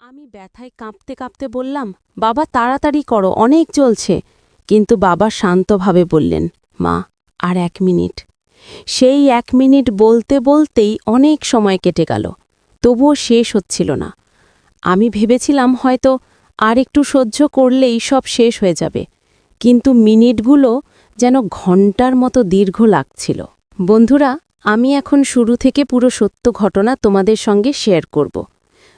আমি ব্যথায় কাঁপতে কাঁপতে বললাম, বাবা তাড়াতাড়ি করো, অনেক চলছে। কিন্তু বাবা শান্তভাবে বললেন, মা আর 1 মিনিট। সেই 1 মিনিট বলতে বলতেই অনেক সময় কেটে গেল, তবুও শেষ হচ্ছিল না। আমি ভেবেছিলাম হয়তো আর একটু সহ্য করলেই সব শেষ হয়ে যাবে, কিন্তু মিনিটগুলো যেন ঘন্টার মতো দীর্ঘ লাগছিল। বন্ধুরা, আমি এখন শুরু থেকে পুরো সত্য ঘটনা তোমাদের সঙ্গে শেয়ার করব।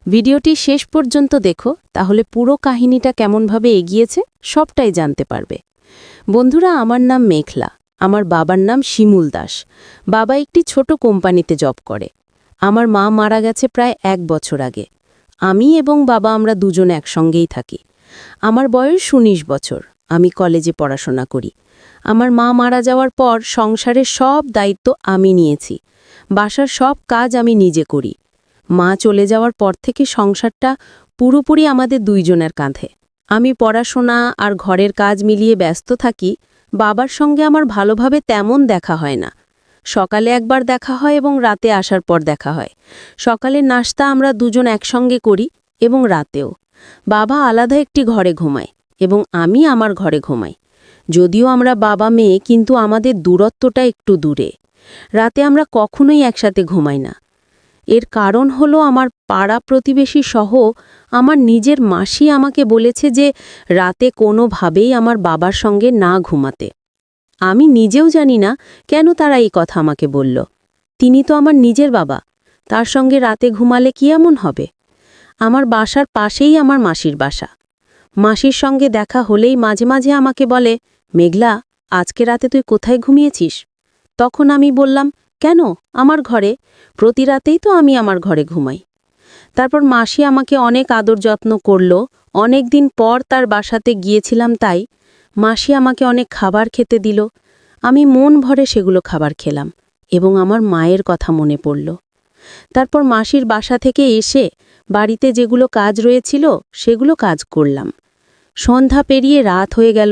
ভিডিওটি শেষ পর্যন্ত দেখো, তাহলে পুরো কাহিনীটা কেমনভাবে এগিয়েছে সবটাই জানতে পারবে। বন্ধুরা, আমার নাম মেঘলা, আমার বাবার নাম শিমুল দাস। বাবা একটি ছোট কোম্পানিতে জব করে। আমার মা মারা গেছে প্রায় 1 বছর আগে। আমি এবং বাবা আমরা দুজন একসঙ্গেই থাকি। আমার বয়স 19 বছর। আমি কলেজে পড়াশোনা করি। আমার মা মারা যাওয়ার পর সংসারের সব দায়িত্ব আমি নিয়েছি। বাসার সব কাজ আমি নিজে করি। মা চলে যাওয়ার পর থেকে সংসারটা পুরোপুরি আমাদের দুইজনের কাঁধে। আমি পড়াশোনা আর ঘরের কাজ মিলিয়ে ব্যস্ত থাকি। বাবার সঙ্গে আমার ভালোভাবে তেমন দেখা হয় না। সকালে একবার দেখা হয় এবং রাতে আসার পর দেখা হয়। সকালের নাস্তা আমরা দুজন একসঙ্গে করি এবং রাতেও। বাবা আলাদা একটি ঘরে ঘুমায় এবং আমি আমার ঘরে ঘুমাই। যদিও আমরা বাবা মেয়ে, কিন্তু আমাদের দূরত্বটা একটু দূরে। রাতে আমরা কখনোই একসাথে ঘুমাই না। এর কারণ হলো আমার পাড়া প্রতিবেশী সহ আমার নিজের মাসি আমাকে বলেছে যে রাতে কোনোভাবেই আমার বাবার সঙ্গে না ঘুমাতে। আমি নিজেও জানি না কেন তারা এই কথা আমাকে বলল। তিনি তো আমার নিজের বাবা, তার সঙ্গে রাতে ঘুমালে কি এমন হবে? আমার বাসার পাশেই আমার মাসির বাসা। মাসির সঙ্গে দেখা হলেই মাঝে মাঝে আমাকে বলে, মেঘলা, আজকে রাতে তুই কোথায় ঘুমিয়েছিস? তখন আমি বললাম, কেন, আমার ঘরে। প্রতি রাতেই তো আমি আমার ঘরে ঘুমাই। তারপর মাসি আমাকে অনেক আদর যত্ন করল। অনেক দিন পর তার বাসাতে গিয়েছিলাম, তাই মাসি আমাকে অনেক খাবার খেতে দিল। আমি মন ভরে সেগুলো খাবার খেলাম এবং আমার মায়ের কথা মনে পড়ল। তারপর মাসির বাসা থেকে এসে বাড়িতে যেগুলো কাজ রয়েছিল সেগুলো কাজ করলাম। সন্ধ্যা পেরিয়ে রাত হয়ে গেল।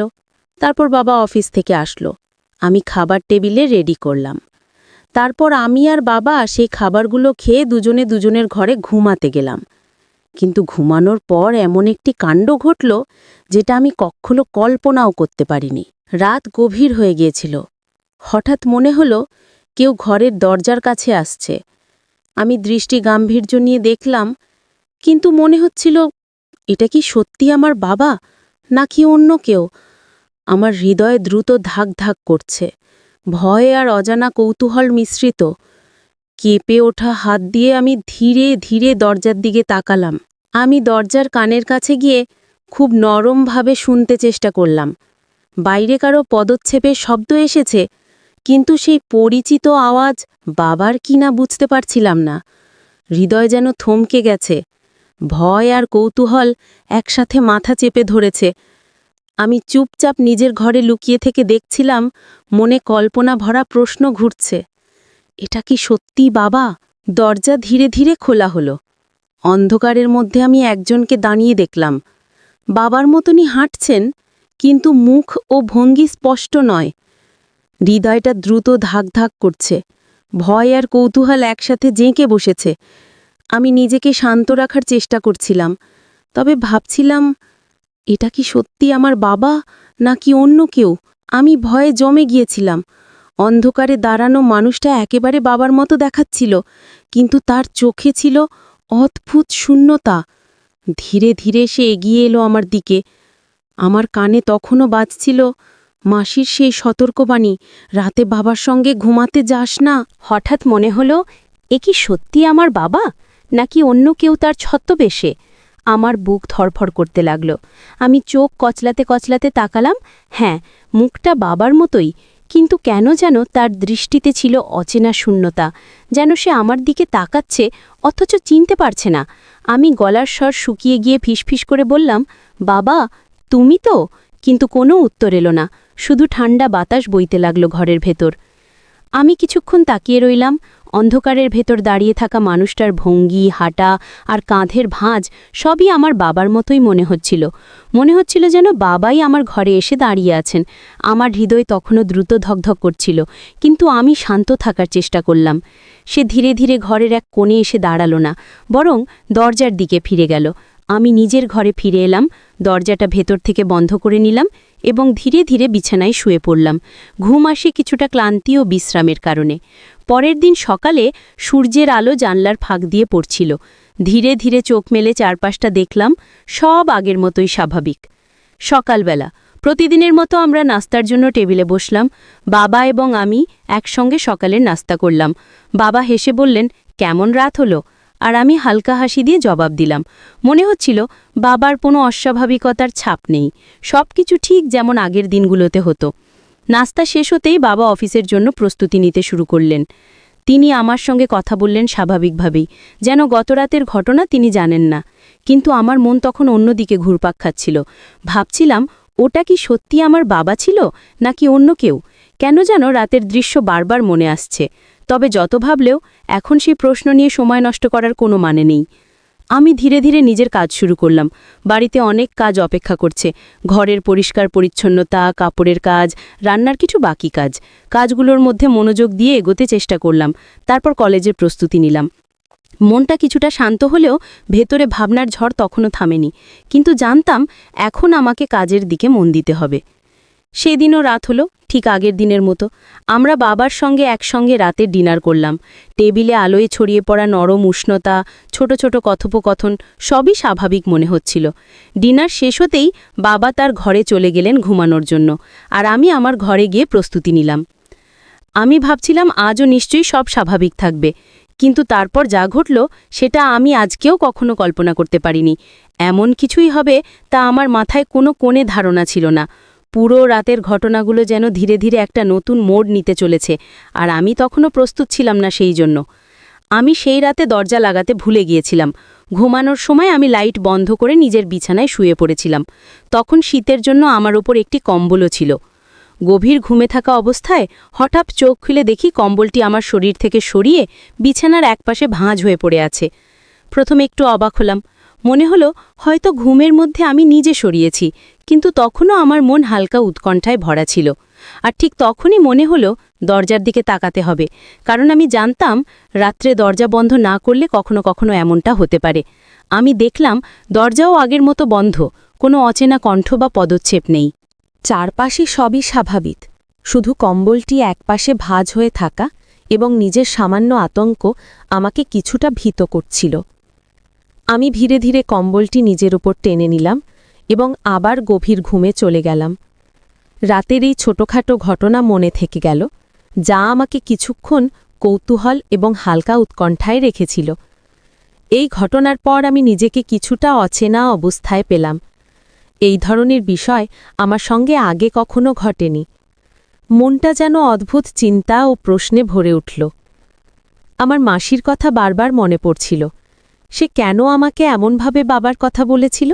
তারপর বাবা অফিস থেকে আসলো। আমি খাবার টেবিলে রেডি করলাম। তারপর আমি আর বাবা সেই খাবারগুলো খেয়ে দুজনে দুজনের ঘরে ঘুমাতে গেলাম। কিন্তু ঘুমানোর পর এমন একটি কাণ্ড ঘটল যেটা আমি কখনো কল্পনাও করতে পারিনি। রাত গভীর হয়ে গিয়েছিল। হঠাৎ মনে হলো কেউ ঘরের দরজার কাছে আসছে। আমি দৃষ্টি গাম্ভীর্য নিয়ে দেখলাম, কিন্তু মনে হচ্ছিল এটা কি সত্যি আমার বাবা নাকি অন্য কেউ। আমার হৃদয়ে দ্রুত ধাক ধাক করছে, ভয় আর অজানা কৌতূহল মিশ্রিত। কেঁপে ওঠা হাত দিয়ে আমি ধীরে ধীরে দরজার দিকে তাকালাম। আমি দরজার কানের কাছে গিয়ে খুব নরমভাবে শুনতে চেষ্টা করলাম। বাইরে কারো পদচ্ছেপের শব্দ এসেছে, কিন্তু সেই পরিচিত আওয়াজ বাবার কিনা বুঝতে পারছিলাম না। হৃদয় যেন থমকে গেছে। ভয় আর কৌতূহল একসাথে মাথা চেপে ধরেছে। আমি চুপচাপ নিজের ঘরে লুকিয়ে থেকে দেখছিলাম, মনে কল্পনা ভরা প্রশ্ন ঘুরছে। এটা কি সত্যি বাবা? দরজা ধীরে ধীরে খোলা হলো। অন্ধকারের মধ্যে আমি একজনকে দাঁড়িয়ে দেখলাম। বাবার মতনই হাঁটছেন, কিন্তু মুখ ও ভঙ্গি স্পষ্ট নয়। হৃদয়টা দ্রুত ধাক ধাক করছে। ভয় আর কৌতূহল একসাথে জেঁকে বসেছে। আমি নিজেকে শান্ত রাখার চেষ্টা করছিলাম, তবে ভাবছিলাম, এটা কি সত্যি আমার বাবা নাকি অন্য কেউ? আমি ভয়ে জমে গিয়েছিলাম। অন্ধকারে দাঁড়ানো মানুষটা একেবারে বাবার মতো দেখাচ্ছিল, কিন্তু তার চোখে ছিল অদ্ভুত শূন্যতা। ধীরে ধীরে সে এগিয়ে এলো আমার দিকে। আমার কানে তখনও বাজছিল মাসির সেই সতর্কবাণী, রাতে বাবার সঙ্গে ঘুমাতে যাস না। হঠাৎ মনে হলো, এ কি সত্যি আমার বাবা নাকি অন্য কেউ তার ছদ্মবেশে? আমার বুক ধড়ফড় করতে লাগল। আমি চোখ কচলাতে কচলাতে তাকালাম। হ্যাঁ, মুখটা বাবার মতোই, কিন্তু কেন যেন তার দৃষ্টিতে ছিল অচেনা শূন্যতা, যেন সে আমার দিকে তাকাচ্ছে অথচ চিনতে পারছে না। আমি গলার স্বর শুকিয়ে গিয়ে ফিসফিস করে বললাম, বাবা, তুমি তো? কিন্তু কোনো উত্তর এলো না, শুধু ঠান্ডা বাতাস বইতে লাগলো ঘরের ভেতর। আমি কিছুক্ষণ তাকিয়ে রইলাম। অন্ধকারের ভেতর দাঁড়িয়ে থাকা মানুষটার ভঙ্গি, হাঁটা আর কাঁধের ভাঁজ সবই আমার বাবার মতোই মনে হচ্ছিল যেন বাবাই আমার ঘরে এসে দাঁড়িয়ে আছেন। আমার হৃদয় তখনও দ্রুত ধকধক করছিল, কিন্তু আমি শান্ত থাকার চেষ্টা করলাম। সে ধীরে ধীরে ঘরের এক কোণে এসে দাঁড়ালো না, বরং দরজার দিকে ফিরে গেল। আমি নিজের ঘরে ফিরে এলাম, দরজাটা ভেতর থেকে বন্ধ করে নিলাম এবং ধীরে ধীরে বিছানায় শুয়ে পড়লাম। ঘুম আসে কিছুটা ক্লান্তি ও বিশ্রামের কারণে। পরের দিন সকালে সূর্যের আলো জানলার ফাঁক দিয়ে পড়ছিল। ধীরে ধীরে চোখ মেলে চারপাশটা দেখলাম, সব আগের মতোই স্বাভাবিক। সকালবেলা প্রতিদিনের মতো আমরা নাস্তার জন্য টেবিলে বসলাম। বাবা এবং আমি একসঙ্গে সকালের নাস্তা করলাম। বাবা হেসে বললেন, কেমন রাত হলো? আর আমি হালকা হাসি দিয়ে জবাব দিলাম। মনে হচ্ছিল বাবার কোনো অস্বাভাবিকতার ছাপ নেই, সব কিছু ঠিক যেমন আগের দিনগুলোতে হতো। নাস্তা শেষ হতেই বাবা অফিসের জন্য প্রস্তুতি নিতে শুরু করলেন। তিনি আমার সঙ্গে কথা বললেন স্বাভাবিকভাবেই, যেন গতরাতের ঘটনা তিনি জানেন না। কিন্তু আমার মন তখন অন্যদিকে ঘুরপাক খাচ্ছিল। ভাবছিলাম, ওটা কি সত্যি আমার বাবা ছিল নাকি অন্য কেউ? কেন যেন রাতের দৃশ্য বারবার মনে আসছে। তবে যত ভাবলেও এখন সেই প্রশ্ন নিয়ে সময় নষ্ট করার কোনো মানে নেই। আমি ধীরে ধীরে নিজের কাজ শুরু করলাম। বাড়িতে অনেক কাজ অপেক্ষা করছে, ঘরের পরিষ্কার পরিচ্ছন্নতা, কাপড়ের কাজ, রান্নার কিছু বাকি কাজ। কাজগুলোর মধ্যে মনোযোগ দিয়ে এগোতে চেষ্টা করলাম। তারপর কলেজের প্রস্তুতি নিলাম। মনটা কিছুটা শান্ত হলেও ভেতরে ভাবনার ঝড় তখনও থামেনি। কিন্তু জানতাম এখন আমাকে কাজের দিকে মন দিতে হবে। সেদিনও রাত হলো ঠিক আগের দিনের মতো। আমরা বাবার সঙ্গে একসঙ্গে রাতে ডিনার করলাম। টেবিলে আলোয় ছড়িয়ে পড়া নরম উষ্ণতা, ছোট ছোট কথোপকথন, সবই স্বাভাবিক মনে হচ্ছিল। ডিনার শেষ হতেই বাবা তার ঘরে চলে গেলেন ঘুমানোর জন্য, আর আমি আমার ঘরে গিয়ে প্রস্তুতি নিলাম। আমি ভাবছিলাম আজও নিশ্চয়ই সব স্বাভাবিক থাকবে, কিন্তু তারপর যা ঘটল সেটা আমি আজকেও কখনো কল্পনা করতে পারিনি। এমন কিছুই হবে তা আমার মাথায় কোনো কোণে ধারণা ছিল না। পুরো রাতের ঘটনাগুলো যেন ধীরে ধীরে একটা নতুন মোড় নিতে চলেছে, আর আমি তখনও প্রস্তুত ছিলাম না সেই জন্য। আমি সেই রাতে দরজা লাগাতে ভুলে গিয়েছিলাম। ঘুমানোর সময় আমি লাইট বন্ধ করে নিজের বিছানায় শুয়ে পড়েছিলাম। তখন শীতের জন্য আমার ওপর একটি কম্বলও ছিল। গভীর ঘুমে থাকা অবস্থায় হঠাৎ চোখ খুলে দেখি কম্বলটি আমার শরীর থেকে সরিয়ে বিছানার একপাশে ভাঁজ হয়ে পড়ে আছে। প্রথমে একটু অবাক হলাম। মনে হলো হয়তো ঘুমের মধ্যে আমি নিজে সরিয়েছি, কিন্তু তখনও আমার মন হালকা উৎকণ্ঠায় ভরা ছিল। আর ঠিক তখনই মনে হলো দরজার দিকে তাকাতে হবে, কারণ আমি জানতাম রাত্রে দরজা বন্ধ না করলে কখনো কখনো এমনটা হতে পারে। আমি দেখলাম দরজাও আগের মতো বন্ধ, কোনো অচেনা কণ্ঠ বা পদক্ষেপ নেই। চারপাশে সবই স্বাভাবিক, শুধু কম্বলটি একপাশে ভাঁজ হয়ে থাকা এবং নিজের সামান্য আতঙ্ক আমাকে কিছুটা ভীত করছিল। আমি ধীরে ধীরে কম্বলটি নিজের ওপর টেনে নিলাম এবং আবার গভীর ঘুমে চলে গেলাম। রাতের এই ছোটখাটো ঘটনা মনে থেকে গেল, যা আমাকে কিছুক্ষণ কৌতূহল এবং হালকা উৎকণ্ঠায় রেখেছিল। এই ঘটনার পর আমি নিজেকে কিছুটা অচেনা অবস্থায় পেলাম। এই ধরনের বিষয় আমার সঙ্গে আগে কখনো ঘটেনি। মনটা যেন অদ্ভুত চিন্তা ও প্রশ্নে ভরে উঠল। আমার মাসির কথা বারবার মনে পড়ছিল। সে কেন আমাকে এমনভাবে বাবার কথা বলেছিল?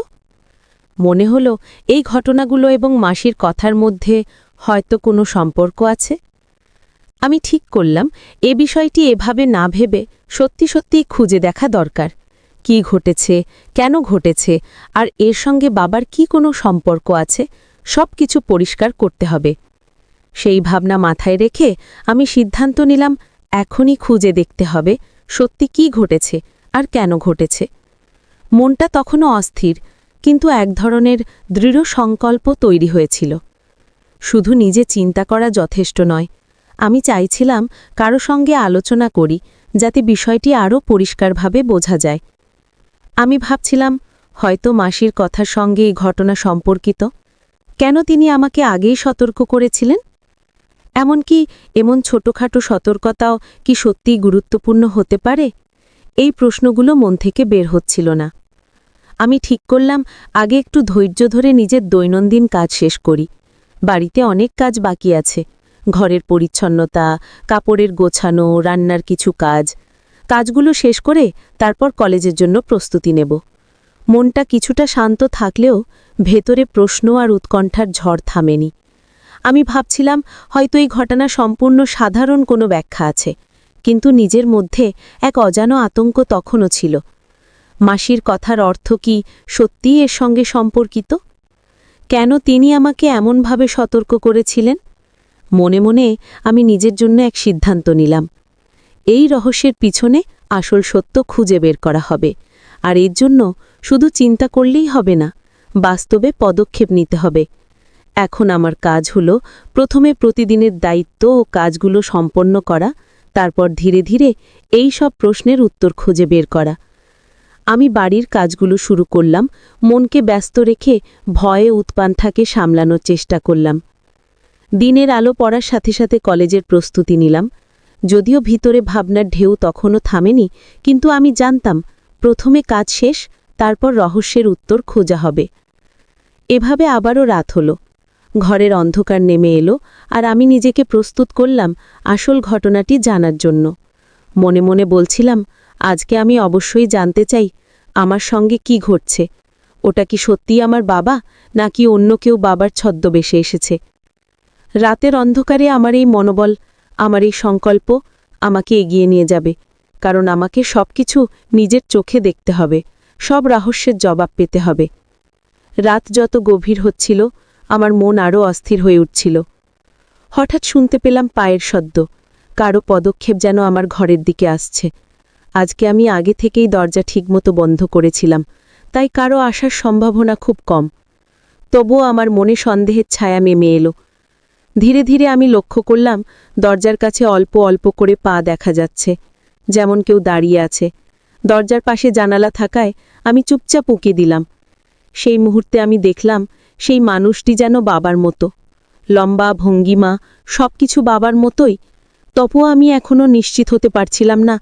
মনে হলো এই ঘটনাগুলো এবং মাসির কথার মধ্যে হয়তো কোনো সম্পর্ক আছে। আমি ঠিক করলাম এ বিষয়টি এভাবে না ভেবে সত্যি সত্যিই খুঁজে দেখা দরকার। কি ঘটেছে, কেন ঘটেছে, আর এর সঙ্গে বাবার কি কোনো সম্পর্ক আছে, সব কিছু পরিষ্কার করতে হবে। সেই ভাবনা মাথায় রেখে আমি সিদ্ধান্ত নিলাম এখনই খুঁজে দেখতে হবে সত্যি কি ঘটেছে আর কেন ঘটেছে। মনটা তখনও অস্থির, কিন্তু এক ধরনের দৃঢ় সংকল্প তৈরি হয়েছিল। শুধু নিজে চিন্তা করা যথেষ্ট নয়, আমি চাইছিলাম কারো সঙ্গে আলোচনা করি, যাতে বিষয়টি আরও পরিষ্কারভাবে বোঝা যায়। আমি ভাবছিলাম হয়তো মাসির কথার সঙ্গে এই ঘটনা সম্পর্কিত। কেন তিনি আমাকে আগেই সতর্ক করেছিলেন? এমনকি এমন ছোটখাটো সতর্কতাও কি সত্যিই গুরুত্বপূর্ণ হতে পারে? এই প্রশ্নগুলো মন থেকে বের হচ্ছিল না। আমি ঠিক করলাম আগে একটু ধৈর্য ধরে নিজের দৈনন্দিন কাজ শেষ করি। বাড়িতে অনেক কাজ বাকি আছে, ঘরের পরিচ্ছন্নতা, কাপড়ের গোছানো, রান্নার কিছু কাজ। কাজগুলো শেষ করে তারপর কলেজের জন্য প্রস্তুতি নেব। মনটা কিছুটা শান্ত থাকলেও ভেতরে প্রশ্ন আর উৎকণ্ঠার ঝড় থামেনি। আমি ভাবছিলাম হয়তো এই ঘটনা সম্পূর্ণ সাধারণ কোনো ব্যাখ্যা আছে, কিন্তু নিজের মধ্যে এক অজানা আতঙ্ক তখনও ছিল। মাসির কথার অর্থ কি সত্যিই এর সঙ্গে সম্পর্কিত? কেন তিনি আমাকে এমনভাবে সতর্ক করেছিলেন? মনে মনে আমি নিজের জন্য এক সিদ্ধান্ত নিলাম। এই রহস্যের পিছনে আসল সত্য খুঁজে বের করা হবে, আর এর জন্য শুধু চিন্তা করলেই হবে না, বাস্তবে পদক্ষেপ নিতে হবে। এখন আমার কাজ হলো প্রথমে প্রতিদিনের দায়িত্ব ও কাজগুলো সম্পন্ন করা, তারপর ধীরে ধীরে এই সব প্রশ্নের উত্তর খুঁজে বের করা। আমি বাড়ির কাজগুলো শুরু করলাম, মনকে ব্যস্ত রেখে ভয়ে উৎপান্থাকে সামলানোর চেষ্টা করলাম। দিনের আলো পড়ার সাথে সাথে কলেজের প্রস্তুতি নিলাম। যদিও ভিতরে ভাবনার ঢেউ তখনও থামেনি, কিন্তু আমি জানতাম প্রথমে কাজ শেষ, তারপর রহস্যের উত্তর খোঁজা হবে। এভাবে আবারও রাত হলো, ঘরের অন্ধকার নেমে এলো, আর আমি নিজেকে প্রস্তুত করলাম আসল ঘটনাটি জানার জন্য। মনে মনে বলছিলাম, আজকে আমি অবশ্যই জানতে চাই আমার সঙ্গে কি ঘটছে। ওটা কি সত্যিই আমার বাবা, নাকি অন্য কেউ বাবার ছদ্মবেশে এসেছে? রাতের অন্ধকারে আমার এই মনোবল, আমার এই সংকল্প আমাকে এগিয়ে নিয়ে যাবে, কারণ আমাকে সবকিছু নিজের চোখে দেখতে হবে, সব রহস্যের জবাব পেতে হবে। রাত যত গভীর হচ্ছিল, আমার মন আরও অস্থির হয়ে উঠছিল। হঠাৎ শুনতে পেলাম পায়ের শব্দ, কারো পদক্ষেপ যেন আমার ঘরের দিকে আসছে। আজকে আমি আগে থেকেই দরজা ঠিকমতো বন্ধ করেছিলাম, তাই কারো আসার সম্ভাবনা খুব কম। তবুও আমার মনে সন্দেহের ছায়া নেমে এলো। ধীরে ধীরে আমি লক্ষ্য করলাম দরজার কাছে অল্প অল্প করে পা দেখা যাচ্ছে, যেমন কেউ দাঁড়িয়ে আছে। দরজার পাশে জানালা থাকায় আমি চুপচাপ উকি দিলাম। সেই মুহূর্তে আমি দেখলাম সেই মানুষটি যেন বাবার মতো, লম্বা, ভঙ্গিমা, সবকিছু বাবার মতোই। তবুও আমি এখনও নিশ্চিত হতে পারছিলাম না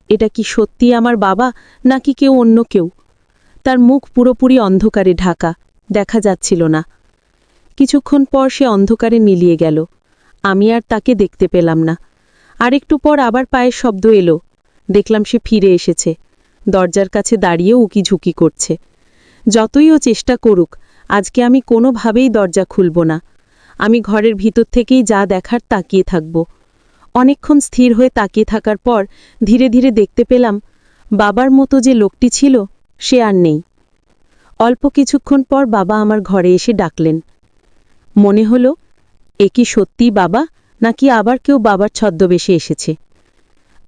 এটা কি সত্যি আমার বাবা, নাকি কেউ অন্য কেউ। তার মুখ পুরোপুরি অন্ধকারে ঢাকা, দেখা যাচ্ছিল না। কিছুক্ষণ পর সে অন্ধকারে মিলিয়ে গেল, আমি আর তাকে দেখতে পেলাম না। আরেকটু পর আবার পায়ের শব্দ এলো, দেখলাম সে ফিরে এসেছে, দরজার কাছে দাঁড়িয়ে উকিঝুঁকি করছে। যতই ও চেষ্টা করুক, আজকে আমি কোনোভাবেই দরজা খুলব না। আমি ঘরের ভিতর থেকেই যা দেখার তাকিয়ে থাকব। অনেকক্ষণ স্থির হয়ে তাকিয়ে থাকার পর ধীরে ধীরে দেখতে পেলাম বাবার মতো যে লোকটি ছিল সে আর নেই। অল্প কিছুক্ষণ পর বাবা আমার ঘরে এসে ডাকলেন। মনে হলো এ কি সত্যি বাবা, নাকি আবার কেউ বাবার ছদ্মবেশে এসেছে।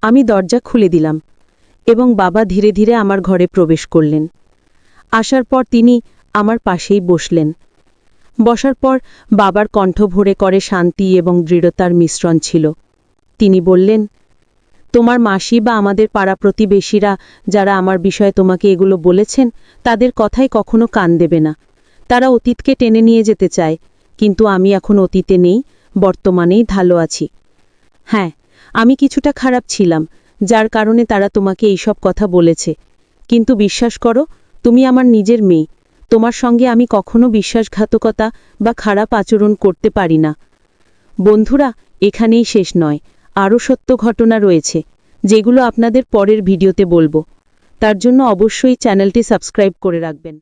আমি দরজা খুলে দিলাম এবং বাবা ধীরে ধীরে আমার ঘরে প্রবেশ করলেন। আসার পর তিনি আমার পাশেই বসলেন। বসার পর বাবার কণ্ঠ ভরে করে শান্তি এবং দৃঢ়তার মিশ্রণ ছিল। তিনি বললেন, তোমার মাসি বা আমাদের পাড়া প্রতিবেশীরা যারা আমার বিষয়ে তোমাকে এগুলো বলেছেন, তাদের কথায় কখনো কান দেবে না। তারা অতীতকে টেনে নিয়ে যেতে চায়, কিন্তু আমি এখন অতীতে নেই, বর্তমানেই ভালো আছি। হ্যাঁ, আমি কিছুটা খারাপ ছিলাম, যার কারণে তারা তোমাকে এইসব কথা বলেছে, কিন্তু বিশ্বাস করো, তুমি আমার নিজের মেয়ে। তোমার সঙ্গে আমি কখনো বিশ্বাসঘাতকতা বা খারাপ আচরণ করতে পারি না। বন্ধুরা, এখানেই শেষ নয়, আরও সত্য ঘটনা রয়েছে, যেগুলো আপনাদের পরের ভিডিওতে বলবো। তার জন্য অবশ্যই চ্যানেলটি সাবস্ক্রাইব করে রাখবেন।